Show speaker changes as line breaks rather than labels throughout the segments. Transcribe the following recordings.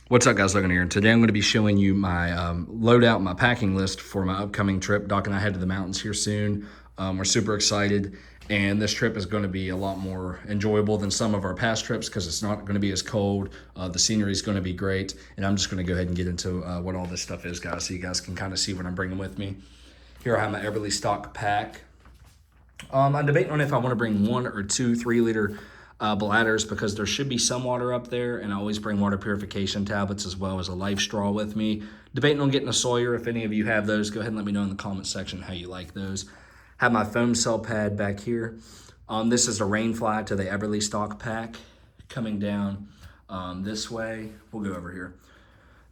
What's up, guys? Logan here, and today I'm going to be showing you my loadout, my packing list for my upcoming trip. Doc and I head to the mountains here soon. We're super excited, and this trip is going to be a lot more enjoyable than some of our past trips because it's not going to be as cold. The scenery is going to be great, and I'm just going to go ahead and get into what all this stuff is, guys, so you guys can kind of see what I'm bringing with me. Here I have my Everly stock pack. I'm debating on if I want to bring 1 or 2 3-liter bladders because there should be some water up there, and I always bring water purification tablets as well as a life straw with me. Debating on getting a Sawyer. If any of you have those, go ahead and let me know in the comment section how you like those. Have my foam cell pad back here. This is a rain fly to the Everly stock pack coming down this way. We'll go over here.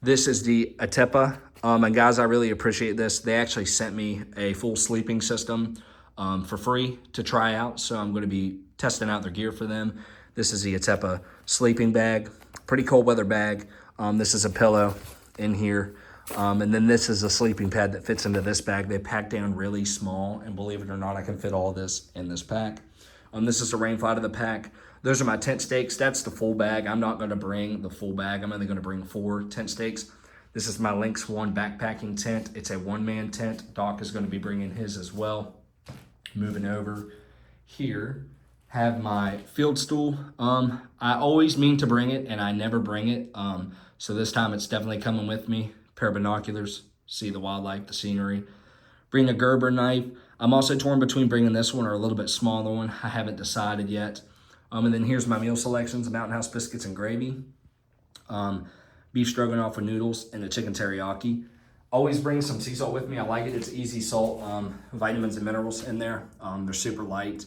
This is the Atepa, and guys, I really appreciate this. They actually sent me a full sleeping system for free to try out, so I'm going to be testing out their gear for them. This is the Atepa sleeping bag, pretty cold weather bag. This is a pillow in here, and then this is a sleeping pad that fits into this bag. They pack down really small, and believe it or not, I can fit all this in this pack. This is the rain fly to the pack. Those are my tent stakes. That's the full bag. I'm not going to bring the full bag. I'm only going to bring 4 tent stakes. This is my Lynx 1 backpacking tent. It's a 1-man tent. Doc is going to be bringing his as well. Moving over here, have my field stool. I always mean to bring it, and I never bring it. So this time it's definitely coming with me. Pair of binoculars, see the wildlife, the scenery. Bring a Gerber knife. I'm also torn between bringing this one or a little bit smaller one. I haven't decided yet. And then here's my meal selections: Mountain House biscuits and gravy, beef stroganoff with noodles, and a chicken teriyaki. Always bring some sea salt with me. I like it. It's easy salt, vitamins and minerals in there. They're super light.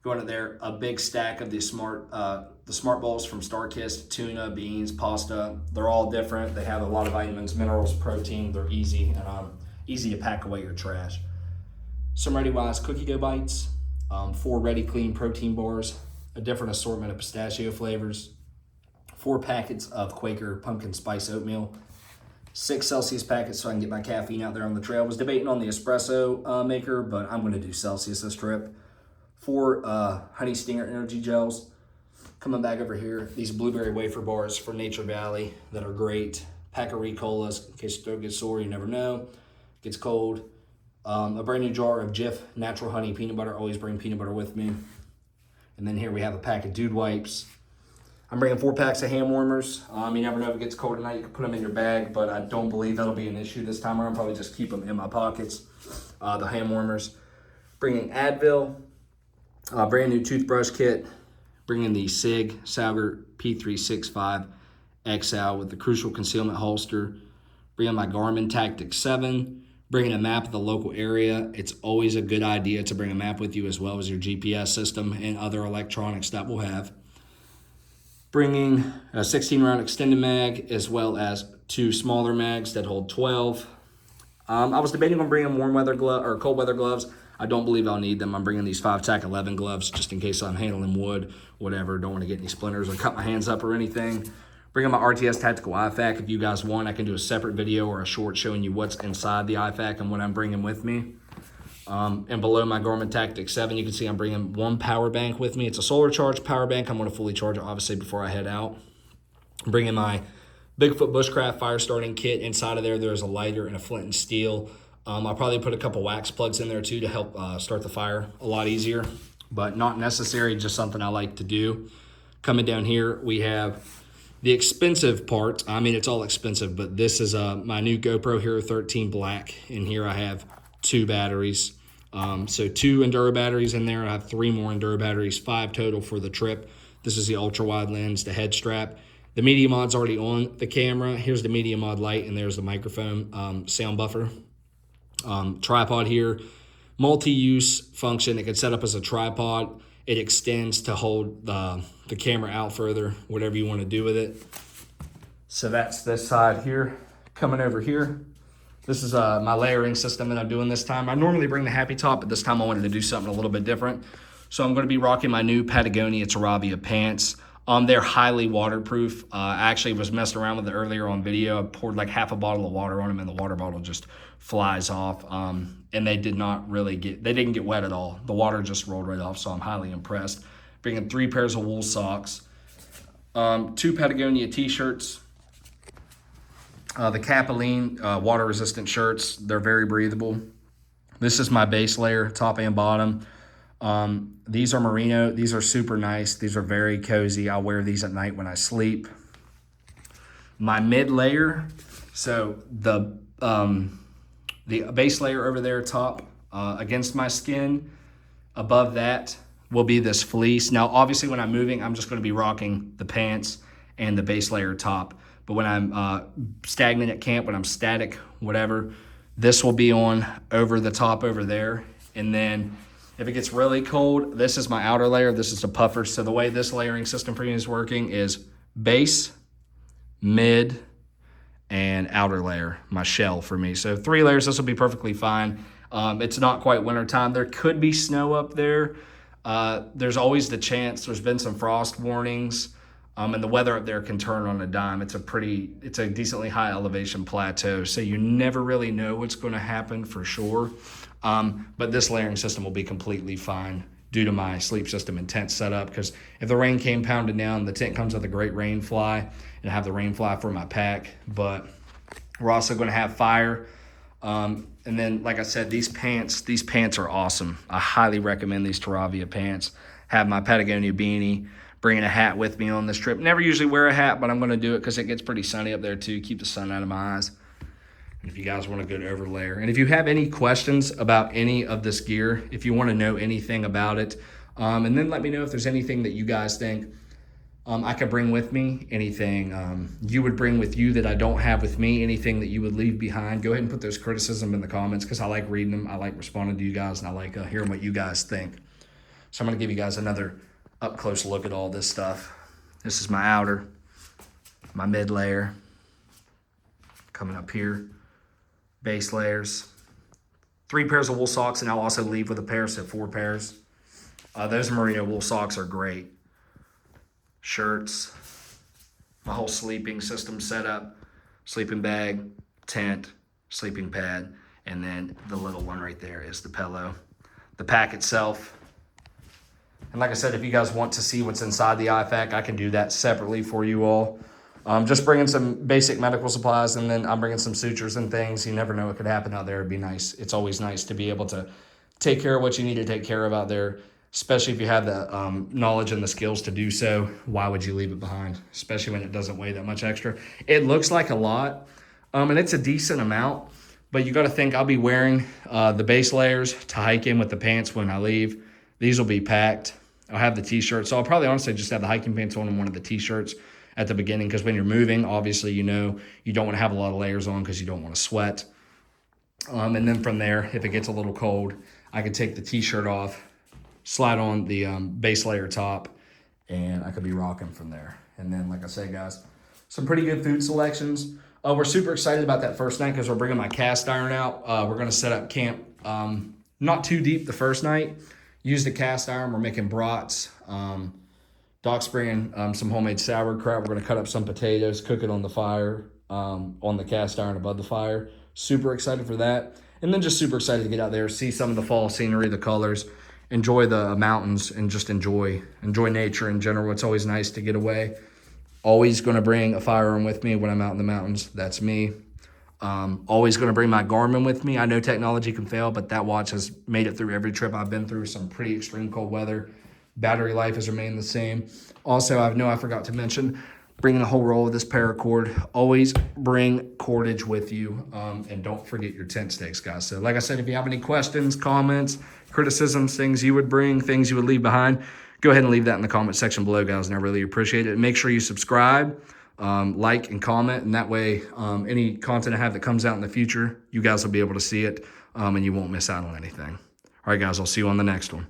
Going to there, a big stack of the smart bowls from Starkist: tuna, beans, pasta. They're all different. They have a lot of vitamins, minerals, protein. They're easy and easy to pack away your trash. Some Ready Wise cookie dough bites, 4 Ready Clean protein bars, a different assortment of pistachio flavors, 4 packets of Quaker pumpkin spice oatmeal, 6 Celsius packets so I can get my caffeine out there on the trail. I was debating on the espresso maker, but I'm going to do Celsius this trip. 4 Honey Stinger energy gels. Coming back over here, these blueberry wafer bars from Nature Valley that are great. Pack of Ricolas in case your throat gets sore, you never know. Gets cold. A brand new jar of Jif natural honey peanut butter. Always bring peanut butter with me. And then here we have a pack of Dude wipes. I'm bringing 4 packs of hand warmers. You never know if it gets cold at night. You can put them in your bag, but I don't believe that'll be an issue this time around. Probably just keep them in my pockets. The hand warmers. Bringing Advil. Brand new toothbrush kit. Bringing the SIG Sauger P365 XL with the crucial concealment holster. Bringing my Garmin Tactic 7. Bringing a map of the local area. It's always a good idea to bring a map with you as well as your GPS system and other electronics that we'll have. Bringing a 16-round extended mag as well as 2 smaller mags that hold 12. I was debating on bringing warm weather glove or cold weather gloves. I don't believe I'll need them. I'm bringing these 5-tack 11 gloves just in case I'm handling wood, whatever. Don't want to get any splinters or cut my hands up or anything. Bringing my RTS Tactical IFAK. If you guys want, I can do a separate video or a short showing you what's inside the IFAK and what I'm bringing with me. And below my Garmin Tactic 7, you can see I'm bringing 1 power bank with me. It's a solar charged power bank. I'm going to fully charge it, obviously, before I head out. I'm bringing my Bigfoot Bushcraft fire starting kit. Inside of there, there's a lighter and a flint and steel. I'll probably put a couple wax plugs in there, too, to help start the fire a lot easier. But not necessary, just something I like to do. Coming down here, we have the expensive part. I mean, it's all expensive, but this is my new GoPro Hero 13 Black. In here, I have 2 batteries. So 2 Enduro batteries in there. I have 3 more Enduro batteries, 5 total for the trip. This is the ultra wide lens, the head strap. The media mod's already on the camera. Here's the media mod light, and there's the microphone sound buffer. Tripod here, multi-use function. It can set up as a tripod. It extends to hold the camera out further, whatever you want to do with it. So that's this side here. Coming over here, this is my layering system that I'm doing this time. I normally bring the Happy Top, but this time I wanted to do something a little bit different. So I'm going to be rocking my new Patagonia Terravia pants. They're highly waterproof. I actually was messing around with it earlier on video. I poured like half a bottle of water on them, and the water bottle just flies off. And they didn't get wet at all. The water just rolled right off, so I'm highly impressed. Bringing 3 pairs of wool socks, 2 Patagonia t-shirts, The Capoline water resistant shirts, they're very breathable. This is my base layer, top and bottom. These are merino. These are super nice. These are very cozy. I'll wear these at night when I sleep. My mid layer, so the base layer over there top against my skin, above that will be this fleece. Now, obviously, when I'm moving, I'm just going to be rocking the pants and the base layer top. But when I'm stagnant at camp, when I'm static, whatever, this will be on over the top over there. And then if it gets really cold, this is my outer layer. This is a puffer. So the way this layering system for me is working is base, mid, and outer layer, my shell for me. So 3 layers, this will be perfectly fine. It's not quite winter time. There could be snow up there. There's always the chance. There's been some frost warnings, and the weather up there can turn on a dime. It's a decently high elevation plateau, so you never really know what's going to happen for sure. But this layering system will be completely fine due to my sleep system and tent setup, because if the rain came pounding down, the tent comes with a great rain fly, and I have the rain fly for my pack. But we're also going to have fire. And then, like I said, these pants are awesome. I highly recommend these Taravia pants. Have my Patagonia beanie, bringing a hat with me on this trip. Never usually wear a hat, but I'm going to do it because it gets pretty sunny up there too. Keep the sun out of my eyes. And if you guys want a good overlayer. And if you have any questions about any of this gear, if you want to know anything about it, and then let me know if there's anything that you guys think I could bring with me, anything you would bring with you that I don't have with me, anything that you would leave behind. Go ahead and put those criticism in the comments, because I like reading them. I like responding to you guys, and I like hearing what you guys think. So I'm going to give you guys another up close look at all this stuff. This is my outer, my mid layer, coming up here, base layers, 3 pairs of wool socks, and I'll also leave with a pair, so 4 pairs. Those merino wool socks are great. Shirts, my whole sleeping system set up, sleeping bag, tent, sleeping pad, and then the little one right there is the pillow. The pack itself. And like I said, if you guys want to see what's inside the IFAC, I can do that separately for you all. Just bringing some basic medical supplies, and then I'm bringing some sutures and things. You never know what could happen out there. It'd be nice. It's always nice to be able to take care of what you need to take care of out there, especially if you have the knowledge and the skills to do so. Why would you leave it behind, especially when it doesn't weigh that much extra? It looks like a lot, and it's a decent amount, but you got to think I'll be wearing the base layers to hike in with the pants when I leave. These will be packed. I'll have the t-shirts, so I'll probably honestly just have the hiking pants on and one of the t-shirts at the beginning, because when you're moving, obviously, you know, you don't want to have a lot of layers on because you don't want to sweat. And then from there, if it gets a little cold, I could take the t-shirt off, slide on the base layer top, and I could be rocking from there. And then, like I said, guys, some pretty good food selections. We're super excited about that first night because we're bringing my cast iron out. We're going to set up camp not too deep the first night. Use the cast iron. We're making brats. Doc's bringing some homemade sauerkraut. We're going to cut up some potatoes, cook it on the fire, on the cast iron above the fire. Super excited for that. And then just super excited to get out there, see some of the fall scenery, the colors, enjoy the mountains, and just enjoy nature in general. It's always nice to get away. Always going to bring a firearm with me when I'm out in the mountains. That's me. Always going to bring my Garmin with me. I know technology can fail, but that watch has made it through every trip I've been through. Some pretty extreme cold weather. Battery life has remained the same. Also, I forgot to mention, bringing a whole roll of this paracord. Always bring cordage with you, and don't forget your tent stakes, guys. So like I said, if you have any questions, comments, criticisms, things you would bring, things you would leave behind, go ahead and leave that in the comment section below, guys, and I really appreciate it. And make sure you subscribe, like, and comment, and that way any content I have that comes out in the future, you guys will be able to see it, and you won't miss out on anything. All right, guys, I'll see you on the next one.